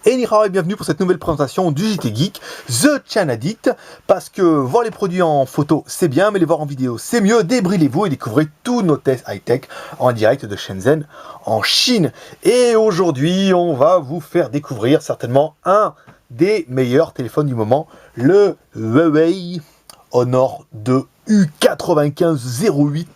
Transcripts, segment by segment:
Et Nihao et bienvenue pour cette nouvelle présentation du JT Geek, The Chain Addict, parce que voir les produits en photo c'est bien, mais les voir en vidéo c'est mieux. Débrouillez-vous et découvrez tous nos tests high-tech en direct de Shenzhen, en Chine. Et aujourd'hui, on va vous faire découvrir certainement un des meilleurs téléphones du moment, le Huawei Honor 2 U9508.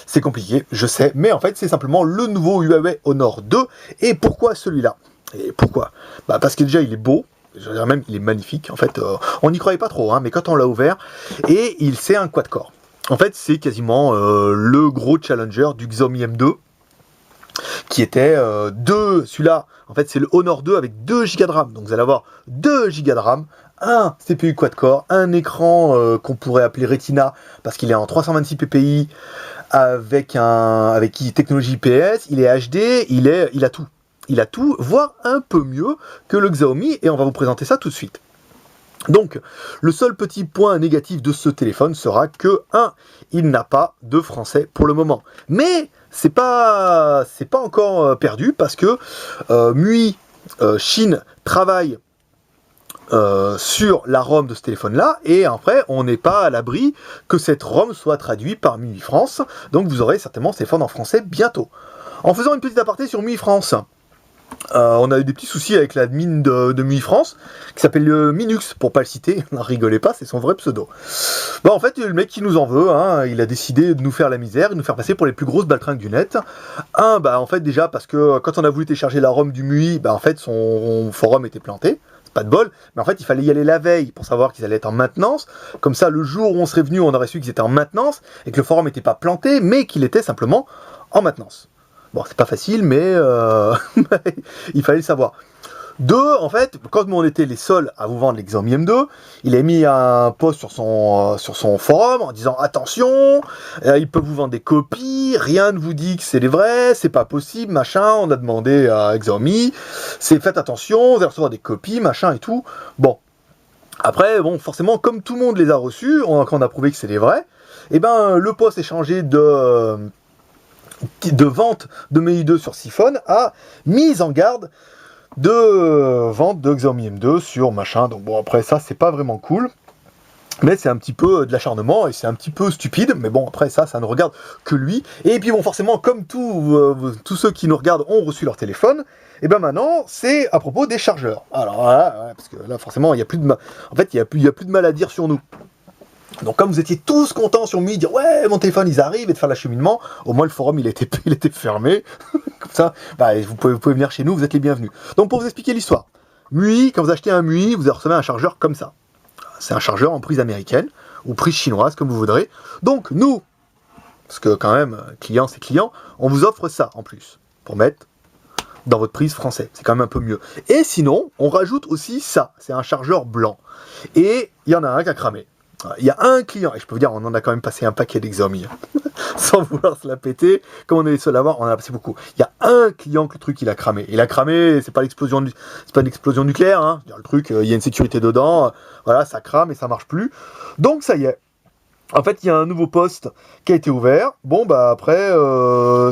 C'est compliqué, je sais, mais en fait c'est simplement le nouveau Huawei Honor 2. Et pourquoi celui-là? Et pourquoi? Parce que déjà il est beau, je dirais même il est magnifique. En fait, on n'y croyait pas trop, hein, mais quand on l'a ouvert, et c'est un quad-core. En fait, c'est quasiment le gros challenger du Xiaomi M2, qui était celui-là, en fait c'est le Honor 2 avec 2 Go de RAM. Donc vous allez avoir 2 Go de RAM, un CPU quad-core, un écran qu'on pourrait appeler Retina, parce qu'il est en 326 ppi, avec technologie IPS, il est HD, il a tout. Il a tout, voire un peu mieux que le Xiaomi, et on va vous présenter ça tout de suite. Donc, le seul petit point négatif de ce téléphone sera que, il n'a pas de français pour le moment. Mais c'est pas encore perdu, parce que MUI Chine travaille sur la ROM de ce téléphone-là, et après, on n'est pas à l'abri que cette ROM soit traduite par MUI France, donc vous aurez certainement ce téléphone en français bientôt. En faisant une petite aparté sur MUI France, on a eu des petits soucis avec l'admin de MUI France, qui s'appelle Minux, pour pas le citer, n'en rigolez pas, c'est son vrai pseudo. En fait, le mec qui nous en veut, hein, il a décidé de nous faire la misère, de nous faire passer pour les plus grosses baltringues du net. En fait, déjà, parce que quand on a voulu télécharger la ROM du MUI, en fait, son forum était planté. Pas de bol, mais en fait il fallait y aller la veille pour savoir qu'ils allaient être en maintenance. Comme ça, le jour où on serait venu, on aurait su qu'ils étaient en maintenance et que le forum n'était pas planté, mais qu'il était simplement en maintenance. Bon, c'est pas facile, mais il fallait le savoir. Deux, en fait, quand on était les seuls à vous vendre les Xiaomi M2, il a mis un post sur son forum en disant attention, ils peuvent vous vendre des copies, rien ne vous dit que c'est les vrais, c'est pas possible, machin. On a demandé à Xiaomi, faites attention, vous allez recevoir des copies, machin et tout. Bon, après, forcément, comme tout le monde les a reçus, quand on a prouvé que c'est les vrais, le post est changé de vente de MIUI 2 sur Siphon à mise en garde de vente de Xiaomi M2 sur machin. Donc bon, après ça c'est pas vraiment cool, mais c'est un petit peu de l'acharnement et c'est un petit peu stupide, mais bon, après ça ne regarde que lui. Et puis forcément, comme tous ceux qui nous regardent ont reçu leur téléphone, et maintenant c'est à propos des chargeurs. Alors voilà, parce que là forcément il y a plus de mal à dire sur nous. Donc comme vous étiez tous contents sur MUI, dire ouais mon téléphone ils arrivent et de faire l'acheminement, au moins le forum il était fermé. Comme ça, vous pouvez venir chez nous, vous êtes les bienvenus. Donc pour vous expliquer l'histoire, MUI, quand vous achetez un MUI, vous recevez un chargeur comme ça. C'est un chargeur en prise américaine ou prise chinoise comme vous voudrez. Donc nous, parce que quand même client c'est client, on vous offre ça en plus pour mettre dans votre prise français. C'est quand même un peu mieux. Et sinon, on rajoute aussi ça. C'est un chargeur blanc. Et il y en a un qui a cramé. Il y a un client, et je peux vous dire, on en a quand même passé un paquet d'Xiaomi, sans vouloir se la péter, comme on est les seuls à avoir, on en a passé beaucoup. Il y a un client que le truc il a cramé. Il a cramé, c'est pas une explosion nucléaire, hein. Le truc, il y a une sécurité dedans, voilà, ça crame et ça marche plus. Donc ça y est. En fait, il y a un nouveau poste qui a été ouvert. Bon, après,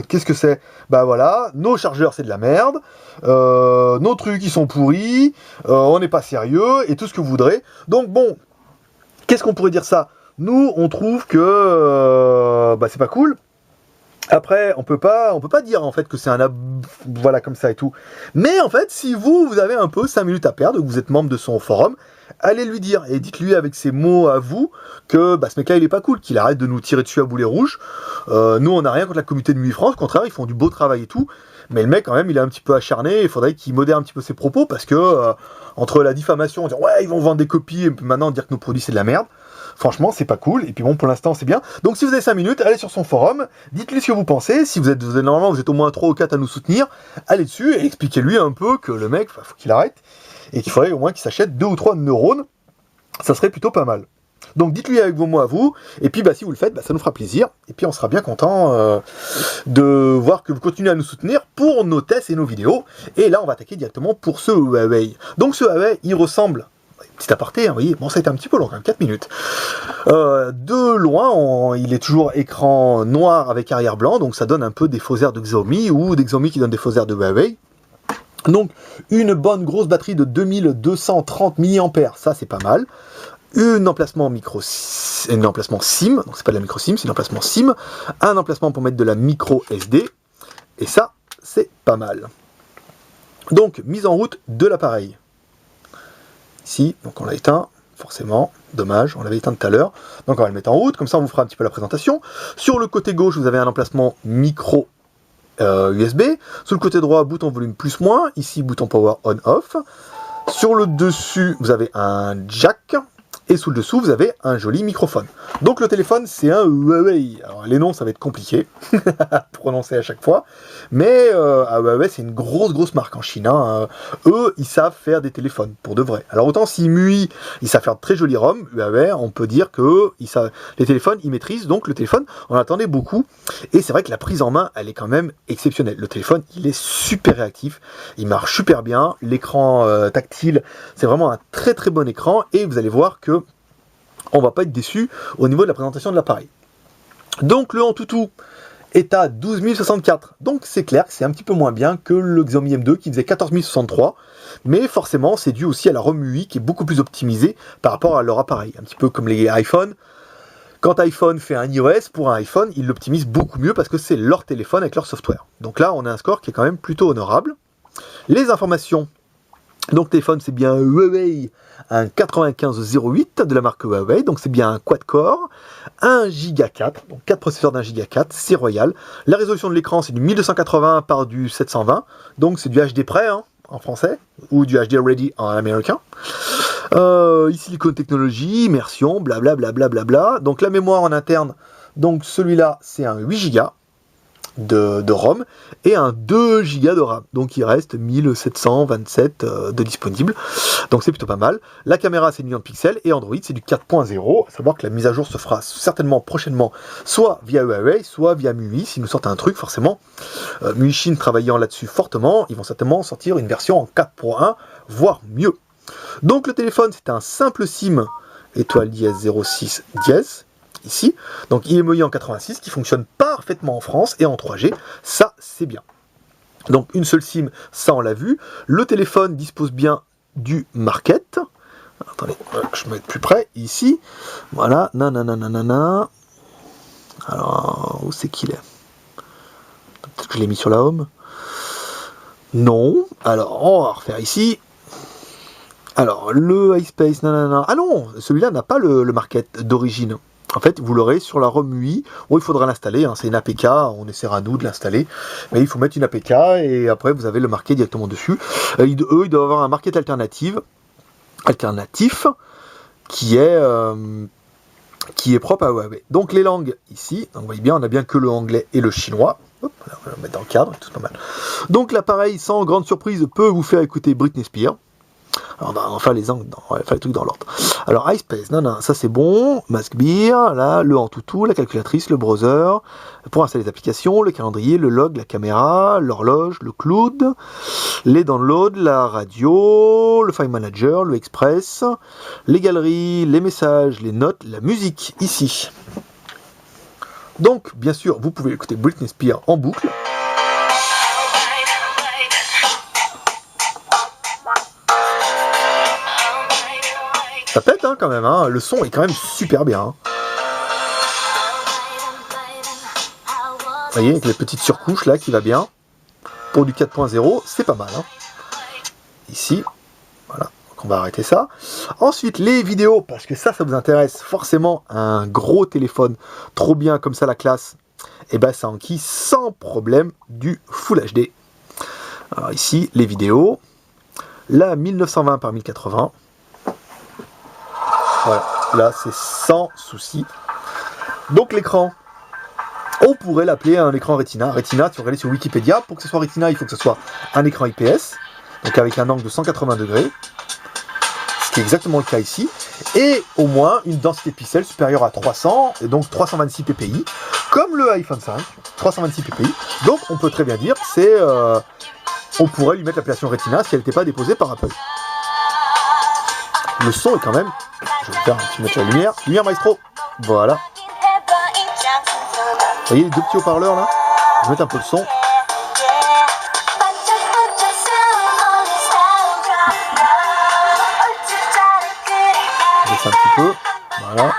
qu'est-ce que c'est? Voilà, nos chargeurs, c'est de la merde. Nos trucs, ils sont pourris. On n'est pas sérieux, et tout ce que vous voudrez. Donc bon, qu'est-ce qu'on pourrait dire ça? Nous, on trouve que c'est pas cool. Après, on peut pas dire en fait que c'est voilà comme ça et tout. Mais en fait, si vous avez un peu 5 minutes à perdre, que vous êtes membre de son forum, allez lui dire et dites-lui avec ses mots à vous que ce mec-là il est pas cool, qu'il arrête de nous tirer dessus à boulet rouge. Nous, on n'a rien contre la communauté de MUI France, au contraire, ils font du beau travail et tout. Mais le mec, quand même, il est un petit peu acharné. Il faudrait qu'il modère un petit peu ses propos parce que entre la diffamation, dire ouais, ils vont vendre des copies, et maintenant dire que nos produits c'est de la merde. Franchement, c'est pas cool. Et puis bon, pour l'instant, c'est bien. Donc, si vous avez 5 minutes, allez sur son forum, dites-lui ce que vous pensez. Si normalement, vous êtes au moins 3 ou 4 à nous soutenir, allez dessus et expliquez-lui un peu que le mec, faut qu'il arrête et qu'il faudrait au moins qu'il s'achète 2 ou 3 neurones. Ça serait plutôt pas mal. Donc, dites-lui avec vos mots à vous. Et puis, si vous le faites, ça nous fera plaisir. Et puis, on sera bien content de voir que vous continuez à nous soutenir pour nos tests et nos vidéos. Et là, on va attaquer directement pour ce Huawei. Donc, ce Huawei, il ressemble... Petit aparté, vous voyez, ça a été un petit peu long, quand même, 4 minutes. De loin, il est toujours écran noir avec arrière blanc, donc ça donne un peu des faux airs de Xiaomi, ou des Xiaomi qui donnent des faux airs de Huawei. Donc une bonne grosse batterie de 2230 mAh, ça c'est pas mal. Un emplacement SIM, donc c'est pas de la micro SIM, c'est un emplacement SIM, un emplacement pour mettre de la micro SD, et ça c'est pas mal. Donc mise en route de l'appareil. Ici, donc on l'a éteint, forcément, dommage, on l'avait éteint tout à l'heure. Donc on va le mettre en route, comme ça on vous fera un petit peu la présentation. Sur le côté gauche, vous avez un emplacement micro USB. Sur le côté droit, bouton volume plus-moins. Ici, bouton power on-off. Sur le dessus, vous avez un jack. Et sous le dessous, vous avez un joli microphone. Donc le téléphone, c'est un Huawei. Alors les noms, ça va être compliqué à prononcer à chaque fois. Mais Huawei, c'est une grosse marque en Chine. Hein. Eux, ils savent faire des téléphones, pour de vrai. Alors autant si MUI, ils savent faire de très jolis ROM, Huawei, on peut dire que les téléphones, ils maîtrisent. Donc le téléphone, on attendait beaucoup. Et c'est vrai que la prise en main, elle est quand même exceptionnelle. Le téléphone, il est super réactif. Il marche super bien. L'écran tactile, c'est vraiment un très bon écran. Et vous allez voir que on va pas être déçu au niveau de la présentation de l'appareil. Donc le Antutu est à 12 064. Donc c'est clair que c'est un petit peu moins bien que le Xiaomi M2 qui faisait 14 063. Mais forcément, c'est dû aussi à la ROM UI qui est beaucoup plus optimisée par rapport à leur appareil. Un petit peu comme les iPhones. Quand iPhone fait un iOS, pour un iPhone, ils l'optimisent beaucoup mieux parce que c'est leur téléphone avec leur software. Donc là, on a un score qui est quand même plutôt honorable. Les informations. Donc téléphone, c'est bien Huawei, un 9508 de la marque Huawei, donc c'est bien un quad-core, 1 Go 4, donc 4 processeurs d'1 Go 4, c'est royal. La résolution de l'écran, c'est du 1280 par du 720, donc c'est du HD près hein, en français, ou du HD Ready en américain. Ici l'icône technologie, immersion, blablabla. Donc la mémoire en interne, donc celui-là, c'est un 8 Go. De ROM et un 2 Go de RAM. Donc il reste 1727 de disponible. Donc c'est plutôt pas mal. La caméra c'est 1 million de pixels et Android c'est du 4.0. À savoir que la mise à jour se fera certainement prochainement soit via Huawei, soit via MUI. S'ils nous sortent un truc forcément. MUI Chine travaillant là-dessus fortement, ils vont certainement sortir une version en 4.1, voire mieux. Donc le téléphone c'est un simple SIM étoile dièse 06 dièse. Ici, donc IMEI en 86 qui fonctionne parfaitement en France et en 3G, ça c'est bien. Donc une seule SIM, ça on l'a vu. Le téléphone dispose bien du market. Attendez, je me mets plus près, ici. Voilà, nanana. Alors, où c'est qu'il est, peut-être que je l'ai mis sur la home. Non, alors on va refaire ici. Alors, le iSpace, nanana. Ah non, celui-là n'a pas le market d'origine. En fait, vous l'aurez sur la ROM UI. Bon, il faudra l'installer, hein, c'est une APK, on essaiera nous de l'installer. Mais il faut mettre une APK et après vous avez le market directement dessus. Eux, ils doivent avoir un market alternatif qui est propre à Huawei. Donc les langues ici, donc vous voyez bien, on a bien que le anglais et le chinois. Hop, on va le mettre dans le cadre, tout pas mal. Donc l'appareil, sans grande surprise, peut vous faire écouter Britney Spears. Alors on va faire les trucs dans l'ordre. Alors iSpace, non, ça c'est bon. Mask Beer, là, le Antutu, la calculatrice, le browser, pour installer les applications, le calendrier, le log, la caméra, l'horloge, le cloud, les downloads, la radio, le file manager, le express, les galeries, les messages, les notes, la musique, ici. Donc, bien sûr, vous pouvez écouter Britney Spears en boucle. Ça pète hein, quand même, hein. Le son est quand même super bien. Hein. Vous voyez, avec les petites surcouches là qui va bien. Pour du 4.0, c'est pas mal. Hein. Ici, voilà, donc on va arrêter ça. Ensuite, les vidéos, parce que ça vous intéresse forcément, un gros téléphone, trop bien comme ça la classe, et ben ça enquille sans problème du Full HD. Alors ici, les vidéos, là 1920 par 1080. Voilà, là c'est sans souci. Donc l'écran, on pourrait l'appeler un écran Retina. Retina, tu vas regarder sur Wikipédia, pour que ce soit Retina, il faut que ce soit un écran IPS, donc avec un angle de 180 degrés, ce qui est exactement le cas ici, et au moins une densité de pixels supérieure à 300, et donc 326 ppi, comme le iPhone 5, 326 ppi. Donc on peut très bien dire que c'est... on pourrait lui mettre l'appellation Retina si elle n'était pas déposée par Apple. Le son est quand même... Je vais faire un petit mettre la lumière. Lumière maestro. Voilà. Vous voyez les deux petits haut-parleurs là? Je vais mettre un peu de son. baisse un petit peu. Voilà.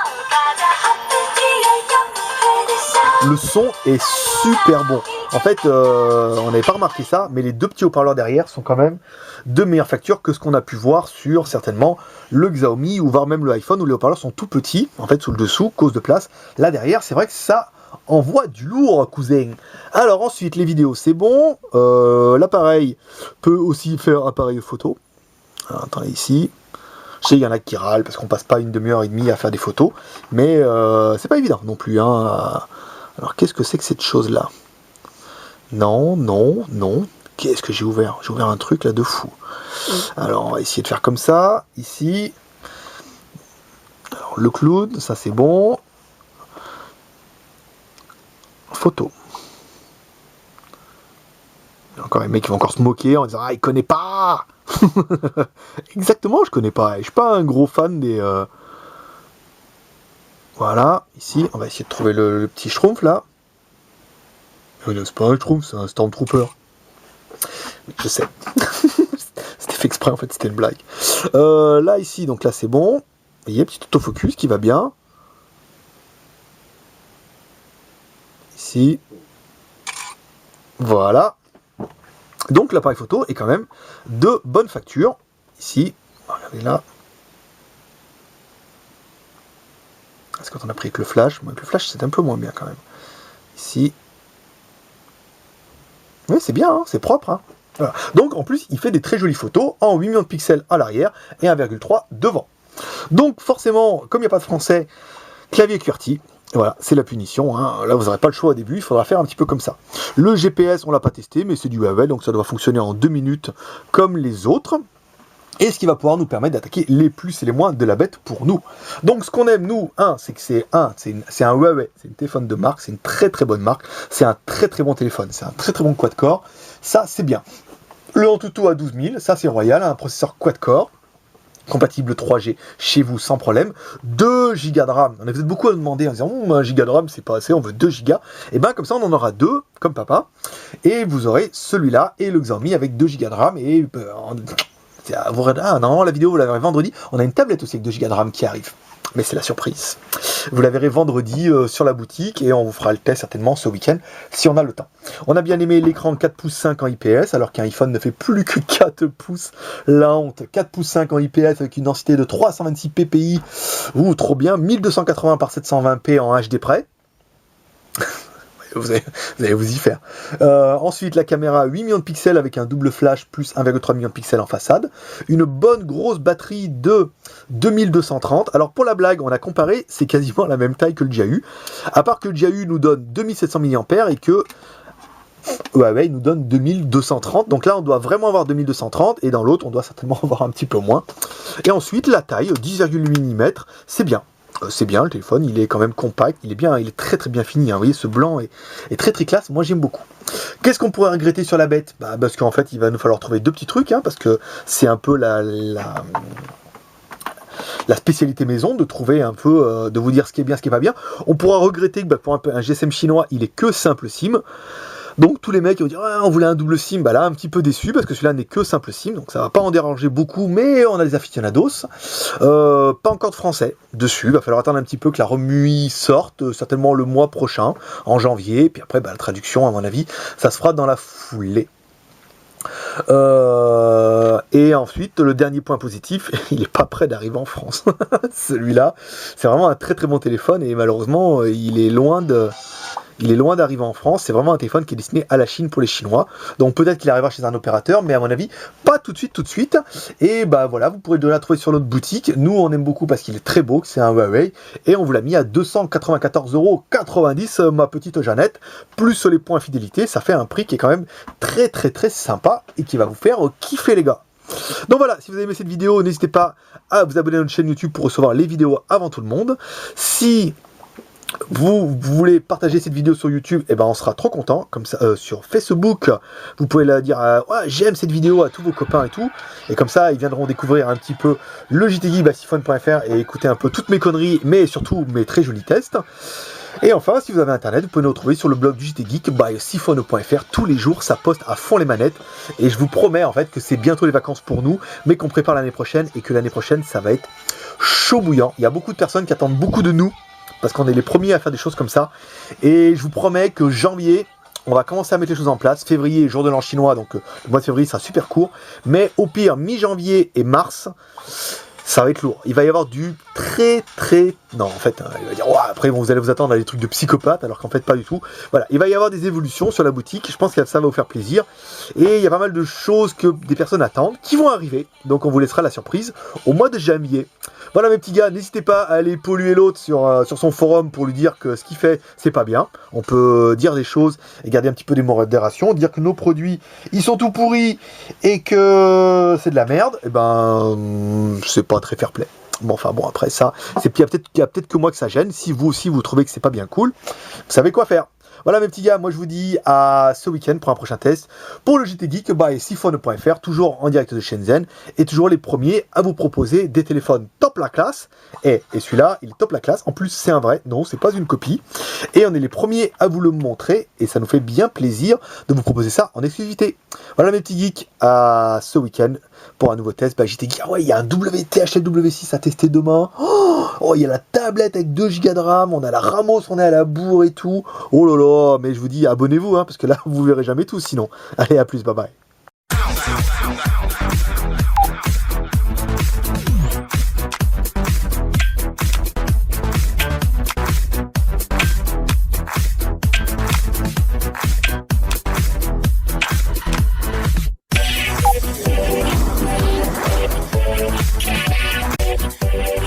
Le son est super bon. En fait, on n'avait pas remarqué ça, mais les deux petits haut-parleurs derrière sont quand même de meilleure facture que ce qu'on a pu voir sur certainement le Xiaomi ou voire même le iPhone où les haut-parleurs sont tout petits, en fait sous le dessous, cause de place. Là derrière, c'est vrai que ça envoie du lourd, cousin. Alors ensuite, les vidéos, c'est bon. L'appareil peut aussi faire appareil photo. Alors, attendez ici. Je sais, il y en a qui râlent parce qu'on passe pas une demi-heure et demie à faire des photos, mais c'est pas évident non plus. Hein. Alors qu'est-ce que c'est que cette chose-là? Non, non, non. Qu'est-ce que j'ai ouvert? J'ai ouvert un truc là de fou. Alors on va essayer de faire comme ça. Ici. Alors le clown, ça c'est bon. Photo. Encore les mecs qui vont encore se moquer en disant ah il connaît pas. Exactement, je connais pas. Je suis pas un gros fan des. Voilà, ici, on va essayer de trouver le petit schtroumpf là. C'est pas un schtroumpf, c'est un Stormtrooper. Je sais. C'était fait exprès en fait, c'était une blague. Là, ici, donc là c'est bon. Vous voyez, petit autofocus qui va bien. Ici. Voilà. Donc l'appareil photo est quand même de bonne facture. Ici, regardez là. Parce que quand on a pris avec le flash, avec le flash c'est un peu moins bien quand même. Ici. Oui, c'est bien, hein, c'est propre. Hein. Voilà. Donc en plus, il fait des très jolies photos en 8 millions de pixels à l'arrière et 1,3 devant. Donc forcément, comme il n'y a pas de français, clavier QWERTY. Voilà, c'est la punition. Hein. Là, vous n'aurez pas le choix au début, il faudra faire un petit peu comme ça. Le GPS, on ne l'a pas testé, mais c'est du Huawei, donc ça doit fonctionner en 2 minutes comme les autres. Et ce qui va pouvoir nous permettre d'attaquer les plus et les moins de la bête pour nous. Donc ce qu'on aime, nous, c'est que c'est un Huawei, c'est un téléphone de marque, c'est une très très bonne marque, c'est un très très bon téléphone, c'est un très très bon quad-core, ça c'est bien. Le Antutu à 12 000, ça c'est royal, un processeur quad-core, compatible 3G chez vous sans problème, 2 Go de RAM. On a peut-être beaucoup à demander en disant 1 Go de RAM c'est pas assez, on veut 2 Go. Et bien comme ça on en aura 2 comme papa. Et vous aurez celui-là et le Xiaomi avec 2 Go de RAM. Et non, la vidéo vous la verrez vendredi. On a une tablette aussi avec 2 Go de RAM qui arrive. Mais c'est la surprise. Vous la verrez vendredi sur la boutique et on vous fera le test certainement ce week-end si on a le temps. On a bien aimé l'écran 4 pouces 5 en IPS alors qu'un iPhone ne fait plus que 4 pouces. La honte. 4 pouces 5 en IPS avec une densité de 326 ppi. Ouh, trop bien. 1280 par 720p en HD près. Vous allez vous y faire. Ensuite, la caméra 8 millions de pixels avec un double flash plus 1,3 million de pixels en façade. Une bonne grosse batterie de 2230. Alors pour la blague, on a comparé, c'est quasiment la même taille que le Jiahu. À part que le Jiahu nous donne 2700 mAh et que Huawei nous donne 2230. Donc là, on doit vraiment avoir 2230 et dans l'autre, on doit certainement avoir un petit peu moins. Et ensuite, la taille, 10,8 mm, c'est bien. C'est bien, le téléphone, il est quand même compact, il est bien, il est très très bien fini. Hein. Vous voyez, ce blanc est très très classe, moi j'aime beaucoup. Qu'est-ce qu'on pourrait regretter sur la bête? Parce qu'en fait, il va nous falloir trouver 2 petits trucs, hein, parce que c'est un peu la spécialité maison, de trouver un peu, de vous dire ce qui est bien, ce qui est pas bien. On pourra regretter que pour un GSM chinois, il est que simple SIM. Donc tous les mecs qui vont dire ah, on voulait un double SIM, là un petit peu déçu parce que celui-là n'est que simple SIM, donc ça va pas en déranger beaucoup, mais on a des aficionados. Pas encore de français dessus, il va falloir attendre un petit peu que la ROM sorte, certainement le mois prochain, en janvier, puis après la traduction à mon avis, ça se fera dans la foulée. Et ensuite le dernier point positif, il n'est pas prêt d'arriver en France. Celui-là, c'est vraiment un très très bon téléphone et malheureusement il est loin d'arriver en France. C'est vraiment un téléphone qui est destiné à la Chine pour les Chinois. Donc peut-être qu'il arrivera chez un opérateur, mais à mon avis, pas tout de suite. Et voilà, vous pourrez déjà la trouver sur notre boutique. Nous, on aime beaucoup parce qu'il est très beau, que c'est un Huawei. Et on vous l'a mis à 294,90 €, ma petite Jeannette. Plus les points fidélité, ça fait un prix qui est quand même très très très sympa et qui va vous faire kiffer les gars. Donc voilà, si vous avez aimé cette vidéo, n'hésitez pas à vous abonner à notre chaîne YouTube pour recevoir les vidéos avant tout le monde. Si vous voulez partager cette vidéo sur YouTube, on sera trop content. Comme ça, sur Facebook, vous pouvez la dire ouais, j'aime cette vidéo à tous vos copains et tout. Et comme ça, ils viendront découvrir un petit peu le JT Geek, siphon.fr et écouter un peu toutes mes conneries, mais surtout mes très jolis tests. Et enfin, si vous avez internet, vous pouvez nous retrouver sur le blog du JT Geek by siphon.fr. Tous les jours, ça poste à fond les manettes. Et je vous promets en fait que c'est bientôt les vacances pour nous, mais qu'on prépare l'année prochaine et que l'année prochaine, ça va être chaud bouillant. Il y a beaucoup de personnes qui attendent beaucoup de nous parce qu'on est les premiers à faire des choses comme ça. Et je vous promets que janvier, on va commencer à mettre les choses en place. Février, jour de l'an chinois, donc le mois de février sera super court. Mais au pire, mi-janvier et mars, ça va être lourd. Il va y avoir du très... Non, en fait, il va dire, oh, après vous allez vous attendre à des trucs de psychopathe, alors qu'en fait, pas du tout. Voilà, il va y avoir des évolutions sur la boutique. Je pense que ça va vous faire plaisir. Et il y a pas mal de choses que des personnes attendent, qui vont arriver. Donc, on vous laissera la surprise au mois de janvier. Voilà mes petits gars, n'hésitez pas à aller polluer l'autre sur son forum pour lui dire que ce qu'il fait, c'est pas bien. On peut dire des choses et garder un petit peu des modérations, dire que nos produits, ils sont tout pourris et que c'est de la merde, et ben, c'est pas très fair play. Bon, enfin bon, après ça, il y a peut-être que moi que ça gêne. Si vous aussi vous trouvez que c'est pas bien cool, vous savez quoi faire. Voilà mes petits gars, moi je vous dis à ce week-end pour un prochain test pour le JT Geek by siphon.fr, toujours en direct de Shenzhen, et toujours les premiers à vous proposer des téléphones top la classe. Et celui-là, il est top la classe. En plus, c'est un vrai, non, c'est pas une copie. Et on est les premiers à vous le montrer, et ça nous fait bien plaisir de vous proposer ça en exclusivité. Voilà mes petits geeks, à ce week-end pour un nouveau test by JT Geek. Ah ouais, il y a un WTHL W6 à tester demain. Oh, il y a la tablette avec 2 Go de RAM, on a la Ramos, on est à la bourre et tout. Oh là là, mais je vous dis, abonnez-vous, hein, parce que là, vous verrez jamais tout sinon. Allez, à plus, bye bye.